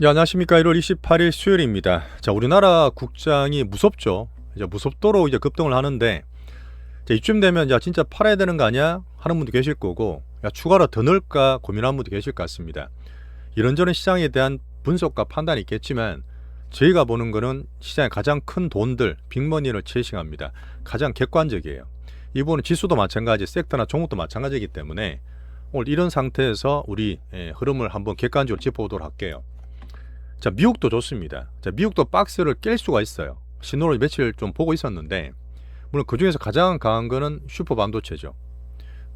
예, 안녕하십니까. 1월 28일 수요일입니다. 자, 우리나라 국장이 무섭죠. 이제 무섭도록 이제 급등을 하는데, 자, 이쯤 되면 야 진짜 팔아야 되는 거 아니야? 하는 분도 계실 거고, 야 추가로 더 넣을까 고민하는 분도 계실 것 같습니다. 이런저런 시장에 대한 분석과 판단이 있겠지만, 저희가 보는 거는 시장의 가장 큰 돈들, 빅머니를 체싱합니다. 가장 객관적이에요. 이 부분은 지수도 마찬가지, 섹터나 종목도 마찬가지이기 때문에 오늘 이런 상태에서 우리 흐름을 한번 객관적으로 짚어보도록 할게요. 자, 미국도 좋습니다. 자, 미국도 박스를 깰 수가 있어요. 신호를 며칠 좀 보고 있었는데, 물론 그 중에서 가장 강한 거는 슈퍼 반도체죠.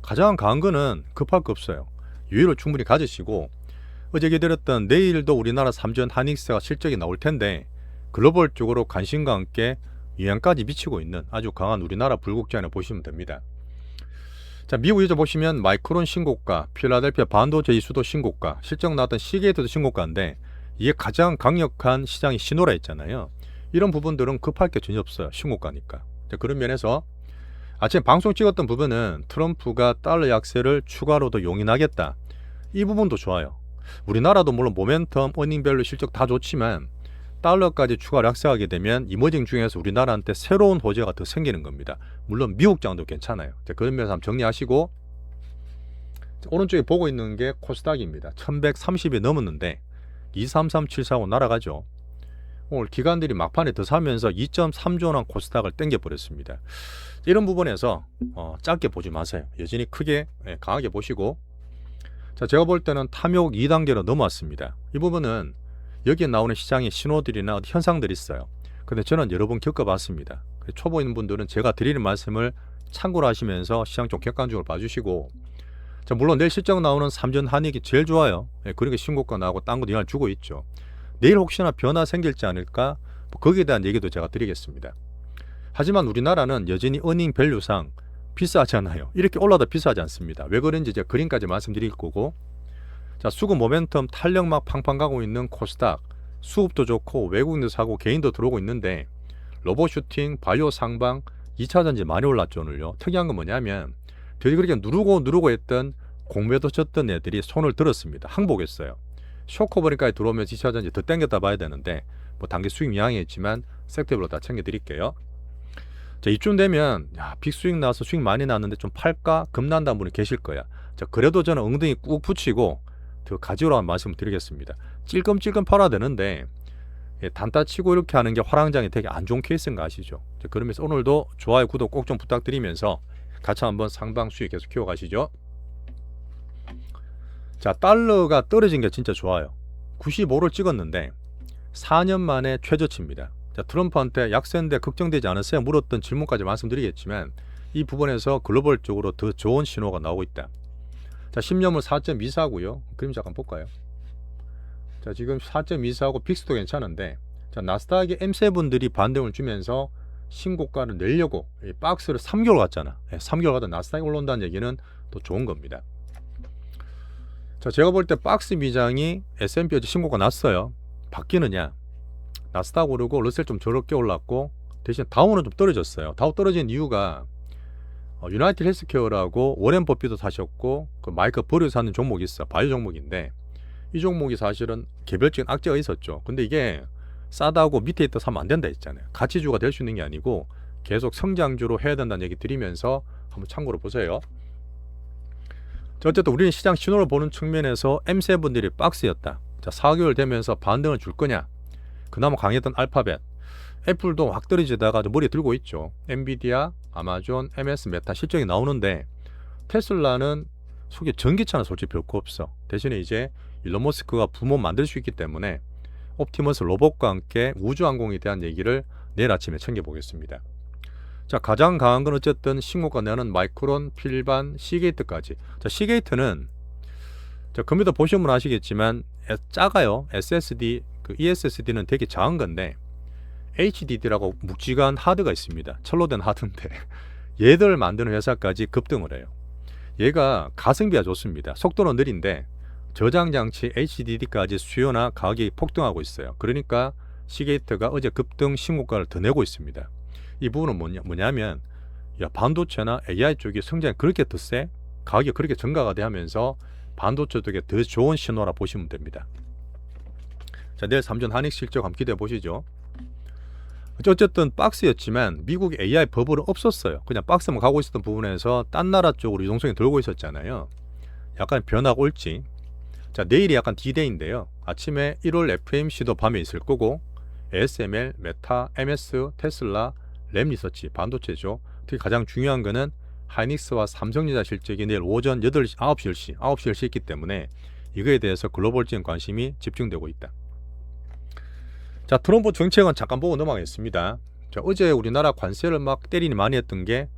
가장 강한 거는 급할 거 없어요. 여유를 충분히 가지시고, 어제 기다렸던 내일도 우리나라 삼전 하닉스가 실적이 나올 텐데, 글로벌적으로 관심과 함께 영향까지 미치고 있는 아주 강한 우리나라 불국장을 보시면 됩니다. 자, 미국 이제 보시면 마이크론 신고가, 필라델피아 반도체 지수도 신고가, 실적 나왔던 시게이트도 신고가인데, 이게 가장 강력한 시장의 신호라 했잖아요. 이런 부분들은 급할 게 전혀 없어요. 신고가니까. 자, 그런 면에서 아침에 방송 찍었던 부분은 트럼프가 달러 약세를 추가로도 용인하겠다. 이 부분도 좋아요. 우리나라도 물론 모멘텀, 어닝밸류 실적 다 좋지만 달러까지 추가로 약세하게 되면 이머징 중에서 우리나라한테 새로운 호재가 더 생기는 겁니다. 물론 미국 장도 괜찮아요. 자, 그런 면에서 한번 정리하시고, 오른쪽에 보고 있는 게 코스닥입니다. 1130이 넘었는데 233745 날아가죠. 오늘 기관들이 막판에 더 사면서 2.3조 원 코스닥을 땡겨버렸습니다. 이런 부분에서 짧게 보지 마세요. 여전히 크게 강하게 보시고, 자, 제가 볼 때는 탐욕 2단계로 넘어왔습니다. 이 부분은 여기에 나오는 시장의 신호들이나 현상들이 있어요. 근데 저는 여러 번 겪어봤습니다. 초보인 분들은 제가 드리는 말씀을 참고로 하시면서 시장 좀 객관적으로 봐주시고, 자, 물론 내일 실적 나오는 삼전 한익이 제일 좋아요. 그러니까 신고가 나오고 딴 것도 영향을 주고 있죠. 내일 혹시나 변화 생길지 않을까? 거기에 대한 얘기도 제가 드리겠습니다. 하지만 우리나라는 여전히 어닝 밸류상 비싸지 않아요. 이렇게 올라도 비싸지 않습니다. 왜 그런지 제가 그림까지 말씀드릴 거고, 자, 수급 모멘텀 탄력 막 팡팡 가고 있는 코스닥, 수급도 좋고 외국인도 사고 개인도 들어오고 있는데, 로봇 슈팅, 바이오 상방, 2차전지 많이 올랐죠 오늘요. 특이한 건 뭐냐면 되게 그렇게 누르고 했던 공매도 쳤던 애들이 손을 들었습니다. 항복했어요. 쇼커버링까지 들어오면 2차전지 더 땡겼다 봐야 되는데, 뭐 단기 수익 양이있지만 섹터별로 다 챙겨드릴게요. 자, 이쯤 되면 야, 빅수익 나와서 수익 많이 났는데 좀 팔까? 급난다는 분이 계실 거야. 자, 그래도 저는 엉덩이 꾹 붙이고 더 가지라는 말씀을 드리겠습니다. 찔끔찔끔 팔아야 되는데 단타 치고 이렇게 하는 게 화랑장이 되게 안 좋은 케이스인 거 아시죠? 자, 그러면서 오늘도 좋아요, 구독 꼭 좀 부탁드리면서 같이 한번 상방 수익 계속 키워가시죠. 자, 달러가 떨어진 게 진짜 좋아요. 95를 찍었는데 4년 만에 최저치입니다. 자, 트럼프한테 약세인데 걱정되지 않으세요? 물었던 질문까지 말씀드리겠지만, 이 부분에서 글로벌적으로 더 좋은 신호가 나오고 있다. 자, 10년물 4.24고요. 그림 잠깐 볼까요? 자, 지금 4.24하고 빅스도 괜찮은데, 자, 나스닥의 M7들이 반등을 주면서 신고가를 내려고 박스를 3개월 갔잖아. 3개월 가다 나스닥이 올라온다는 얘기는 또 좋은 겁니다. 자, 제가 볼 때 박스 미장이 S&P 어제 신고가 났어요. 바뀌느냐? 나스닥 오르고 러셀 좀 저렇게 올랐고, 대신 다우는 좀 떨어졌어요. 다우 떨어진 이유가 유나이티드 헬스케어라고 워렌 버핏도 사셨고, 그 마이크 버리에서 하는 종목이 있어. 바이오 종목인데, 이 종목이 사실은 개별적인 악재가 있었죠. 근데 이게 싸다고 밑에 있다 사면 안 된다 했잖아요. 가치주가 될 수 있는 게 아니고 계속 성장주로 해야 된다는 얘기 드리면서 한번 참고로 보세요. 자, 어쨌든 우리는 시장 신호를 보는 측면에서 M7들이 박스였다. 자, 4개월 되면서 반등을 줄 거냐? 그나마 강했던 알파벳, 애플도 확 떨어지다가 머리에 들고 있죠. 엔비디아, 아마존, MS, 메타 실적이 나오는데, 테슬라는 속에 전기차는 솔직히 별거 없어. 대신에 이제 일론 머스크가 부모 만들 수 있기 때문에 옵티머스 로봇과 함께 우주항공에 대한 얘기를 내일 아침에 챙겨보겠습니다. 자, 가장 강한 건 어쨌든 신고가 내는 마이크론, 필반, 시게이트까지. 자, 시게이트는 자, 컴퓨터 보시면 아시겠지만 작아요. SSD, 그 ESSD는 되게 작은 건데 HDD라고 묵직한 하드가 있습니다. 철로 된 하드인데 얘들 만드는 회사까지 급등을 해요. 얘가 가성비가 좋습니다. 속도는 느린데 저장장치 HDD까지 수요나 가격이 폭등하고 있어요. 그러니까 시게이트가 어제 급등 신고가를 더 내고 있습니다. 이 부분은 뭐냐면 야, 반도체나 AI 쪽이 성장이 그렇게 더 세? 가격이 그렇게 증가가 되면서 반도체 쪽에 더 좋은 신호라 보시면 됩니다. 자, 내일 삼전 한익 실적 한번 기대해 보시죠. 어쨌든 박스였지만 미국에 AI 버블은 없었어요. 그냥 박스만 가고 있었던 부분에서 딴 나라 쪽으로 유동성이 돌고 있었잖아요. 약간 변화가 올지. 자, 내일이 약간 D-Day인데요. 아침에 1월 FMC도 밤에 있을 거고 ASML, 메타, MS, 테슬라, 램리서치, 반도체죠. 특히 가장 중요한 거는 하이닉스와 삼성전자 실적이 내일 오전 8시, 9시, 10시 있기 때문에 이거에 대해서 글로벌적인 관심이 집중되고 있다. 자, 트럼프 정책은 잠깐 보고 넘어가겠습니다. 자, 어제 우리나라 관세를 막 때리니 많이 했던 게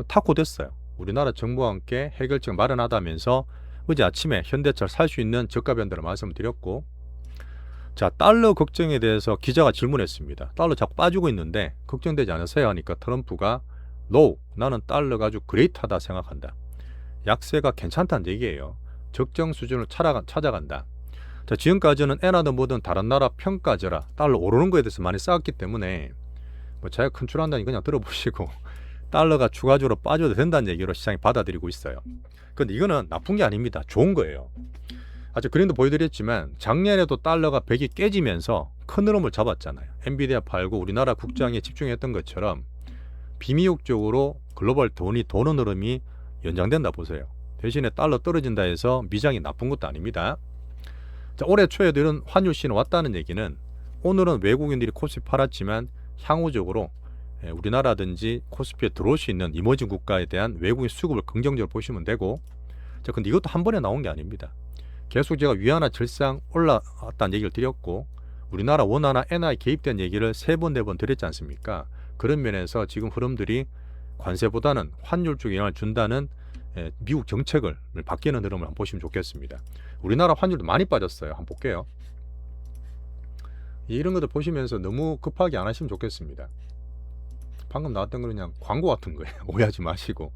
탁구됐어요. 우리나라 정부와 함께 해결책 마련하다면서 어제 아침에 현대차를 살 수 있는 저가 변동을 말씀드렸고, 자, 달러 걱정에 대해서 기자가 질문했습니다. 달러 자꾸 빠지고 있는데 걱정되지 않으세요? 하니까 트럼프가 No, 나는 달러가 아주 그레이트하다 생각한다. 약세가 괜찮다는 얘기예요. 적정 수준을 찾아간다. 자, 지금까지는 엔화든 뭐든 다른 나라 평가져라, 달러 오르는 거에 대해서 많이 싸웠기 때문에 뭐 자기가 컨트롤한다니 그냥 들어보시고 달러가 추가적으로 빠져도 된다는 얘기로 시장이 받아들이고 있어요. 근데 이거는 나쁜 게 아닙니다. 좋은 거예요. 아주 그림도 보여드렸지만 작년에도 달러가 100이 깨지면서 큰 흐름을 잡았잖아요. 엔비디아 팔고 우리나라 국장에 집중했던 것처럼 비미국적으로 글로벌 돈이 도는 흐름이 연장된다 보세요. 대신에 달러 떨어진다 해서 미장이 나쁜 것도 아닙니다. 자, 올해 초에도 이런 환율 신호 왔다는 얘기는 오늘은 외국인들이 코스피 팔았지만 향후적으로 우리나라든지 코스피에 들어올 수 있는 이머징 국가에 대한 외국인 수급을 긍정적으로 보시면 되고, 자, 근데 이것도 한 번에 나온 게 아닙니다. 계속 제가 위안화 절상 올라왔다는 얘기를 드렸고 우리나라 원화나 엔화에 개입된 얘기를 3번, 4번 드렸지 않습니까? 그런 면에서 지금 흐름들이 관세보다는 환율 쪽에 영향을 준다는 미국 정책을 바뀌는 흐름을 한번 보시면 좋겠습니다. 우리나라 환율도 많이 빠졌어요. 한번 볼게요. 이런 것들 보시면서 너무 급하게 안 하시면 좋겠습니다. 방금 나왔던 건 그냥 광고 같은 거예요. 오해하지 마시고.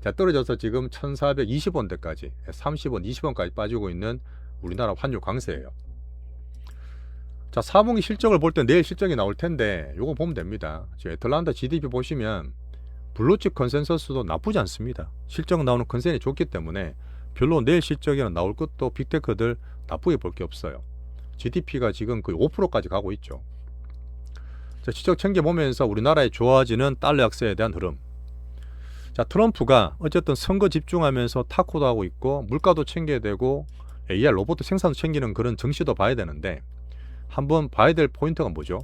자, 떨어져서 지금 1420원대까지 30원, 20원까지 빠지고 있는 우리나라 환율 강세예요. 자, 4분기 실적을 볼 때 내일 실적이 나올 텐데 요거 보면 됩니다. 지금 애틀란타 GDP 보시면 블루칩 컨센서스도 나쁘지 않습니다. 실적 나오는 컨센이 좋기 때문에 별로 내일 실적에는 나올 것도 빅테크들 나쁘게 볼 게 없어요. GDP가 지금 거의 5%까지 가고 있죠. 자, 실적 챙겨보면서 우리나라의 좋아지는 달러 약세에 대한 흐름. 자, 트럼프가 어쨌든 선거 집중하면서 타코도 하고 있고 물가도 챙겨야 되고 AI 로봇 생산도 챙기는 그런 정시도 봐야 되는데 한번 봐야 될 포인트가 뭐죠?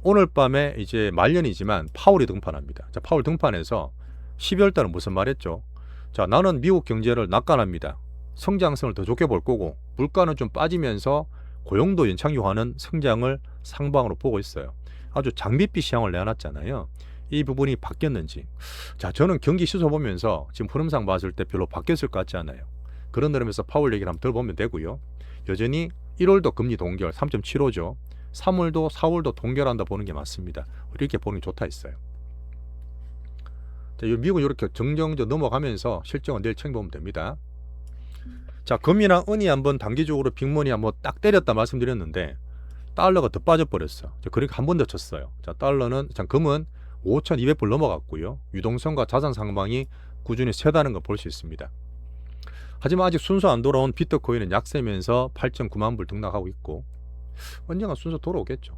오늘 밤에 이제 말년이지만 파월이 등판합니다. 자, 파월 등판해서 12월 달은 무슨 말했죠? 자, 나는 미국 경제를 낙관합니다. 성장성을 더 좋게 볼 거고 물가는 좀 빠지면서 고용도 연착륙하는 성장을 상방으로 보고 있어요. 아주 장밋빛 시향을 내놨잖아요. 이 부분이 바뀌었는지. 자, 저는 경기 시소 보면서 지금 흐름상 봤을 때 별로 바뀌었을 것 같지 않아요. 그런 흐름에서 파월 얘기를 한번 들어보면 되고요. 여전히 1월도 금리 동결 3.75죠. 3월도 4월도 동결한다 보는 게 맞습니다. 이렇게 보는 게 좋다 했어요. 자, 미국은 이렇게 정정적 넘어가면서 실적은 내일 챙겨보면 됩니다. 자, 금이나 은이 한번 단기적으로 빅머니 한번 딱 때렸다 말씀드렸는데 달러가 더 빠져버렸어. 그러니까 한 번 더 쳤어요. 자, 달러는, 자, 금은 5,200불 넘어갔고요. 유동성과 자산 상방이 꾸준히 세다는 걸 볼 수 있습니다. 하지만 아직 순서 안 돌아온 비트코인은 약세면서 8.9만 불 등락하고 있고 언젠가 순서 돌아오겠죠.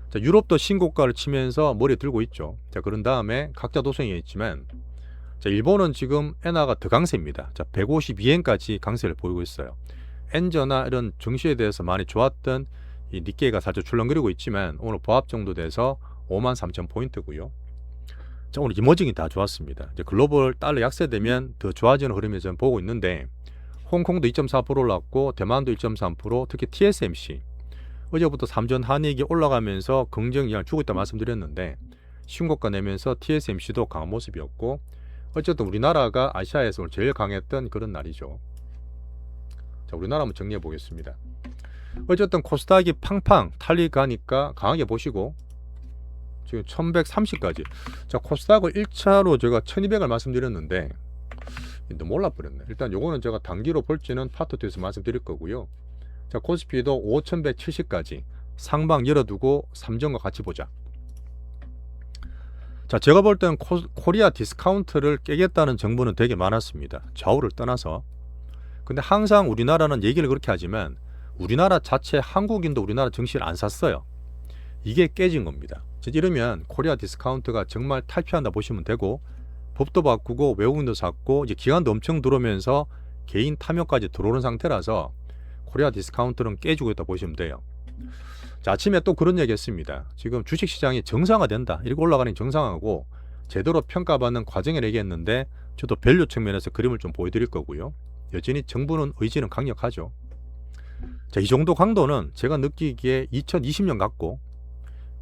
자, 유럽도 신고가를 치면서 머리 들고 있죠. 자, 그런 다음에 각자 도생이 있지만, 자, 일본은 지금 엔화가 더 강세입니다. 자, 152엔까지 강세를 보이고 있어요. 엔저나 이런 증시에 대해서 많이 좋았던 이 니케이가 살짝 출렁거리고 있지만 오늘 보합 정도 돼서 53,000포인트고요. 자, 오늘 이머징이 다 좋았습니다. 이제 글로벌 달러 약세되면 더 좋아지는 흐름을 저는 보고 있는데 홍콩도 2.4% 올랐고 대만도 1.3%, 특히 TSMC 어제부터 삼전 한익이 올라가면서 긍정 영향을 주고 있다 말씀드렸는데 신고가 내면서 TSMC도 강한 모습이었고 어쨌든 우리나라가 아시아에서 제일 강했던 그런 날이죠. 자, 우리나라 한번 정리해 보겠습니다. 어쨌든 코스닥이 팡팡 탈리 가니까 강하게 보시고 지금 1130까지. 자, 코스닥을 1차로 제가 1200을 말씀드렸는데 너무 올라버렸네. 일단 요거는 제가 단기로 볼지는 파트 2에서 말씀드릴 거고요. 자, 코스피도 5170까지 상방 열어두고 삼전과 같이 보자. 자, 제가 볼 때는 코리아 디스카운트를 깨겠다는 정보는 되게 많았습니다. 좌우를 떠나서. 근데 항상 우리나라는 얘기를 그렇게 하지만 우리나라 자체 한국인도 우리나라 증시를 안 샀어요. 이게 깨진 겁니다. 이러면 코리아 디스카운트가 정말 탈피한다 보시면 되고, 법도 바꾸고 외국인도 샀고 이제 기관도 엄청 들어오면서 개인 탐욕까지 들어오는 상태라서 코리아 디스카운트는 깨지고 있다 보시면 돼요. 자, 아침에 또 그런 얘기 했습니다. 지금 주식시장이 정상화된다, 이렇게 올라가는 게 정상화고 제대로 평가받는 과정을 얘기했는데, 저도 밸류 측면에서 그림을 좀 보여드릴 거고요. 여전히 정부는 의지는 강력하죠. 자, 이 정도 강도는 제가 느끼기에 2020년 같고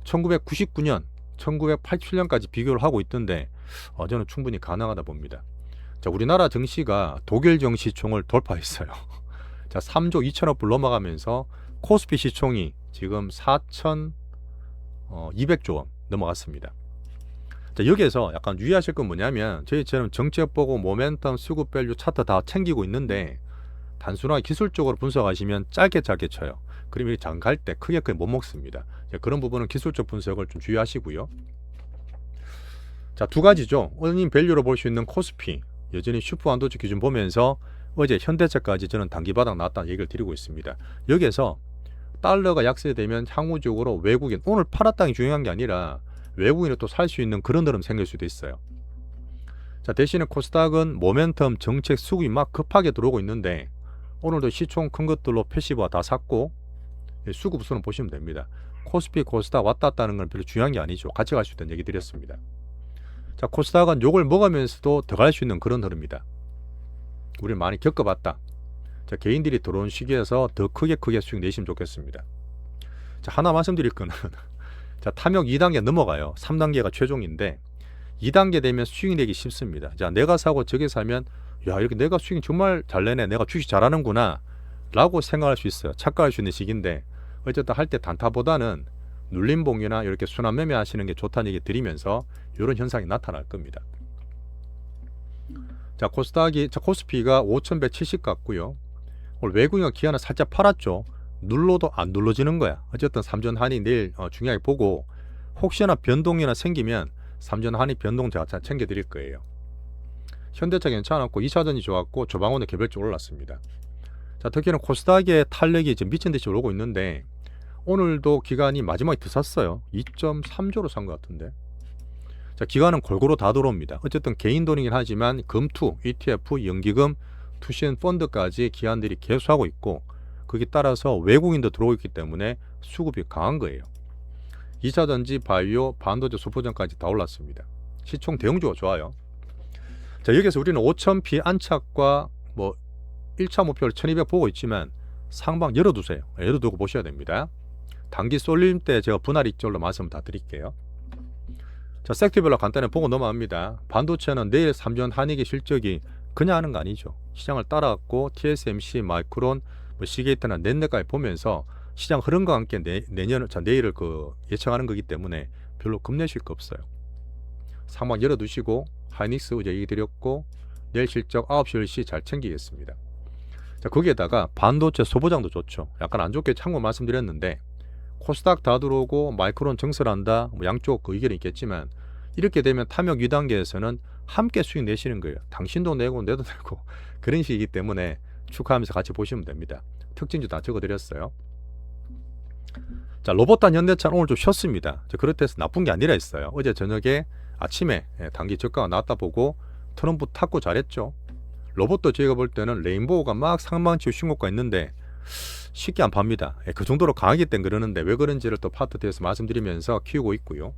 1999년, 1987년까지 비교를 하고 있던데 저는 충분히 가능하다 봅니다. 자, 우리나라 증시가 독일 증시총을 돌파했어요. 자, 3조 2천억 불 넘어가면서 코스피 시총이 지금 4,200조 원 넘어갔습니다. 자, 여기에서 약간 유의하실 건 뭐냐면, 저희처럼 정책 보고 모멘텀, 수급 밸류 차트 다 챙기고 있는데 단순하게 기술적으로 분석하시면 짧게 쳐요. 그러면 장갈 때 크게 못 먹습니다. 자, 그런 부분은 기술적 분석을 좀 주의하시고요. 자, 두 가지죠. 어닝 밸류로 볼 수 있는 코스피, 여전히 슈퍼반도체 기준 보면서 어제 현대차까지 저는 단기 바닥 나왔다는 얘기를 드리고 있습니다. 여기에서 달러가 약세되면 향후적으로 외국인, 오늘 팔았다는 게 중요한 게 아니라 외국인이 또 살 수 있는 그런 흐름 생길 수도 있어요. 자, 대신에 코스닥은 모멘텀 정책 수급이 막 급하게 들어오고 있는데 오늘도 시총 큰 것들로 패시브가 다 샀고 수급 수는 보시면 됩니다. 코스피, 코스닥 왔다 갔다 하는 건 별로 중요한 게 아니죠. 같이 갈 수 있다는 얘기 드렸습니다. 자, 코스닥은 욕을 먹으면서도 더 갈 수 있는 그런 흐름입니다. 우리는 많이 겪어봤다. 자, 개인들이 들어온 시기에서 더 크게 수익 내시면 좋겠습니다. 자, 하나 말씀드릴 거는 자, 탐욕 2단계 넘어가요. 3단계가 최종인데 2단계 되면 수익 내기 쉽습니다. 자, 내가 사고 저게 사면 야, 이렇게 내가 수익 정말 잘 내네, 내가 주식 잘하는구나 라고 생각할 수 있어요. 착각할 수 있는 시기인데, 어쨌든 할 때 단타보다는 눌림봉이나 이렇게 순환 매매 하시는 게 좋다는 얘기 드리면서 이런 현상이 나타날 겁니다. 자, 코스피가 5,170 같고요. 오늘 외국인과 기관은 살짝 팔았죠. 눌러도 안 눌러지는 거야. 어쨌든 삼전 한이 내일 중요하게 보고, 혹시나 변동이나 생기면 삼전 한이 변동 제가 챙겨 드릴 거예요. 현대차 괜찮았고 2차전이 좋았고 조방원은 개별적으로 올랐습니다. 자, 특히는 코스닥의 탄력이 지금 미친 듯이 오르고 있는데 오늘도 기관이 마지막에 더 샀어요. 2.3조로 산 것 같은데. 자, 기관은 골고루 다 들어옵니다. 어쨌든 개인 돈이긴 하지만 금투, ETF, 연기금, 투신 펀드까지 기관들이 개수하고 있고, 거기에 따라서 외국인도 들어오고 있기 때문에 수급이 강한 거예요. 2차전지, 바이오, 반도체, 소포전까지 다 올랐습니다. 시총 대응주가 좋아요. 자, 여기서 우리는 5,000피 안착과 1차 목표를 1200 보고 있지만 상방 열어두세요. 열어두고 보셔야 됩니다. 단기 쏠림 때 제가 분할 익절로 말씀을 다 드릴게요. 자, 섹터별로 간단히 보고 넘어갑니다. 반도체는 내일 3전 한익의 실적이 그냥 하는 거 아니죠. 시장을 따라갔고 TSMC, 마이크론, 시게이트나 낸드까지 보면서 시장 흐름과 함께 내년을, 내일을 예측하는 거기 때문에 별로 겁내실 거 없어요. 상방 열어두시고 하이닉스 어제 얘기 드렸고 내일 실적 9시 10시 잘 챙기겠습니다. 자, 거기에다가 반도체 소보장도 좋죠. 약간 안 좋게 참고 말씀드렸는데 코스닥 다 들어오고 마이크론 증설한다, 양쪽 의견이 있겠지만 이렇게 되면 탐욕 2단계에서는 함께 수익 내시는 거예요. 당신도 내고 내도 내고 그런 식이기 때문에 축하하면서 같이 보시면 됩니다. 특징주 다 적어드렸어요. 자, 로봇단 현대차는 오늘 좀 쉬었습니다. 그렇다 해서 나쁜 게 아니라 했어요. 어제 저녁에 아침에 단기 저가가 나왔다 보고 트럼프 탔고 잘했죠. 로봇도 저희가 볼 때는 레인보우가 막 상방치고 신고가 있는데 쉽게 안 팝니다. 그 정도로 강하기 때문에 그러는데 왜 그런지를 또 파트 뒤에서 말씀드리면서 키우고 있고요.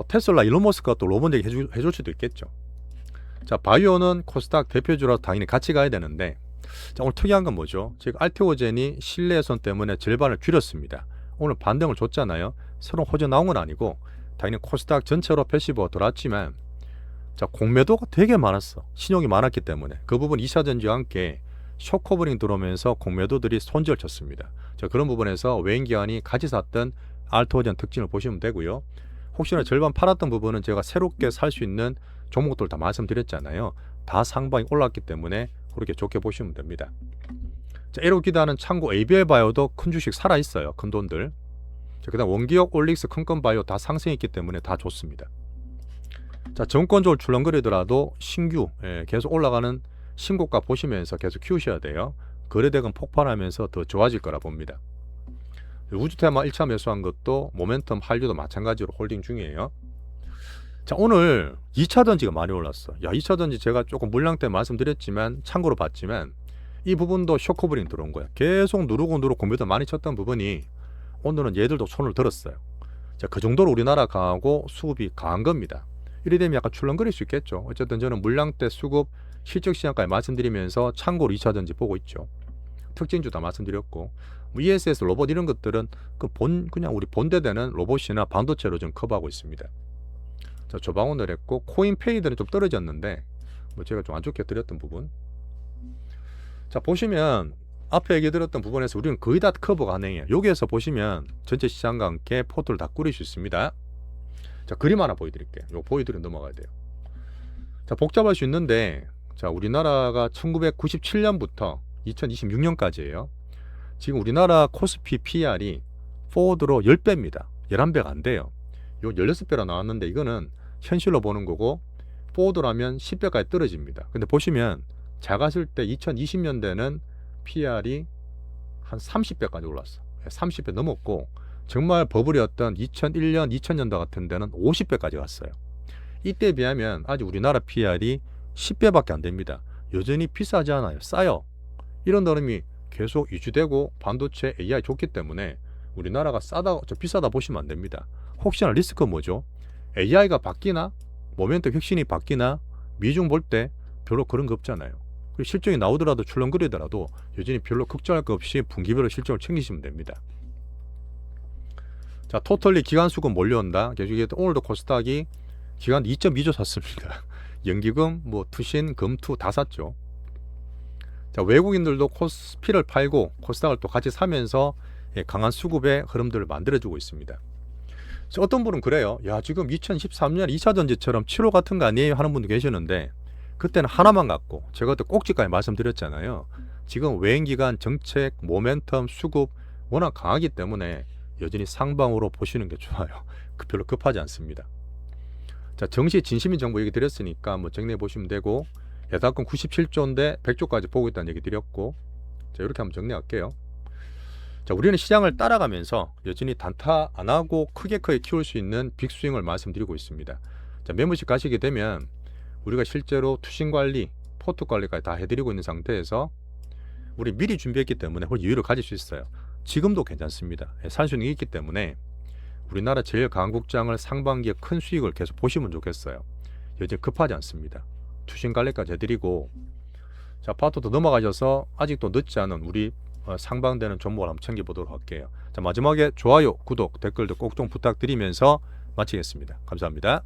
테슬라 일론 머스크가 또 로봇 얘기 해줄 수도 있겠죠. 자, 바이오는 코스닥 대표주라서 당연히 같이 가야 되는데, 자, 오늘 특이한 건 뭐죠? 지금 알테오젠이 신뢰선 때문에 절반을 줄였습니다. 오늘 반등을 줬잖아요. 새로운 호재 나온 건 아니고 당연히 코스닥 전체로 패시브가 돌았지만, 자, 공매도가 되게 많았어. 신용이 많았기 때문에 그 부분 2차전지와 함께 쇼커버링 들어오면서 공매도들이 손절 쳤습니다. 자, 그런 부분에서 외인기관이 같이 샀던 알테오젠 특징을 보시면 되고요. 혹시나 절반 팔았던 부분은 제가 새롭게 살 수 있는 종목들 다 말씀드렸잖아요. 다 상방이 올랐기 때문에 그렇게 좋게 보시면 됩니다. 자, 에로기다는 참고 ABL 바이오도 큰 주식 살아있어요. 큰 돈들. 자, 그 다음 원기업, 올릭스, 큰건 바이오 다 상승했기 때문에 다 좋습니다. 자, 정권적으로 출렁거리더라도 신규 계속 올라가는 신고가 보시면서 계속 키우셔야 돼요. 거래대금 폭발하면서 더 좋아질 거라 봅니다. 우주테마 1차 매수한 것도 모멘텀 한류도 마찬가지로 홀딩 중이에요. 자, 오늘 2차 전지가 많이 올랐어. 2차 전지 제가 조금 물량 때 말씀드렸지만 참고로 봤지만 이 부분도 쇼커브링 들어온 거야. 계속 누르고 컴퓨터 많이 쳤던 부분이 오늘은 얘들도 손을 들었어요. 자, 그 정도로 우리나라 강하고 수급이 강한 겁니다. 이래 되면 약간 출렁거릴 수 있겠죠. 어쨌든 저는 물량 때 수급 실적 시장까지 말씀드리면서 참고로 2차 전지 보고 있죠. 특징주 다 말씀드렸고, ESS 로봇 이런 것들은 그냥 우리 본대되는 로봇이나 반도체로 좀 커버하고 있습니다. 자, 조방원을 했고, 코인페이들은 좀 떨어졌는데 제가 좀 안 좋게 드렸던 부분. 자, 보시면 앞에 얘기 드렸던 부분에서 우리는 거의 다 커버가 가능해요. 여기에서 보시면 전체 시장과 함께 포트를 다 꾸릴 수 있습니다. 자, 그림 하나 보여드릴게요. 이거 보여드리면 넘어가야 돼요. 자, 복잡할 수 있는데, 자, 우리나라가 1997년부터 2026년까지예요. 지금 우리나라 코스피 PR이 포워드로 10배입니다. 11배가 안 돼요. 요 16배로 나왔는데 이거는 현실로 보는 거고, 포워드라면 10배까지 떨어집니다. 근데 보시면 작았을 때 2020년대는 PR이 한 30배까지 올랐어. 30배 넘었고, 정말 버블이었던 2001년, 2000년도 같은 데는 50배까지 갔어요. 이때에 비하면 아직 우리나라 PR이 10배밖에 안 됩니다. 여전히 비싸지 않아요. 싸요. 이런 흐름이 계속 유지되고 반도체 AI 좋기 때문에 우리나라가 비싸다 보시면 안 됩니다. 혹시나 리스크 뭐죠? AI가 바뀌나? 모멘텀 혁신이 바뀌나? 미중 볼 때 별로 그런 거 없잖아요. 그리고 실적이 나오더라도 출렁거리더라도 여전히 별로 걱정할 거 없이 분기별로 실적을 챙기시면 됩니다. 자, 토털리 기간 수급 몰려온다. 계속 오늘도 코스닥이 기간 2.2조 샀습니다. 연기금, 투신, 금투 다 샀죠. 자, 외국인들도 코스피를 팔고 코스닥을 또 같이 사면서 강한 수급의 흐름들을 만들어주고 있습니다. 자, 어떤 분은 그래요. 야, 지금 2013년 2차 전지처럼 7호 같은 거 아니에요? 하는 분도 계시는데, 그때는 하나만 갖고 제가 그때 꼭지까지 말씀드렸잖아요. 지금 외행기간 정책, 모멘텀, 수급 워낙 강하기 때문에 여전히 상방으로 보시는 게 좋아요. 별로 급하지 않습니다. 자, 정시 진심인 정보 얘기 드렸으니까 정리해 보시면 되고, 예탁금 97조인데 100조까지 보고 있다는 얘기 드렸고, 자, 이렇게 한번 정리할게요. 자, 우리는 시장을 따라가면서 여전히 단타 안 하고 크게 키울 수 있는 빅스윙을 말씀드리고 있습니다. 자, 매물식 가시게 되면 우리가 실제로 투신 관리, 포트 관리까지 다 해드리고 있는 상태에서 우리 미리 준비했기 때문에 여유를 가질 수 있어요. 지금도 괜찮습니다. 산수능이 있기 때문에 우리나라 제일 강한 국장을 상반기에 큰 수익을 계속 보시면 좋겠어요. 여전히 급하지 않습니다. 투신 관리까지 해드리고, 자, 파토도 넘어가셔서 아직도 늦지 않은 우리 상방되는 종목을 한번 챙겨보도록 할게요. 자, 마지막에 좋아요, 구독, 댓글도 꼭 좀 부탁드리면서 마치겠습니다. 감사합니다.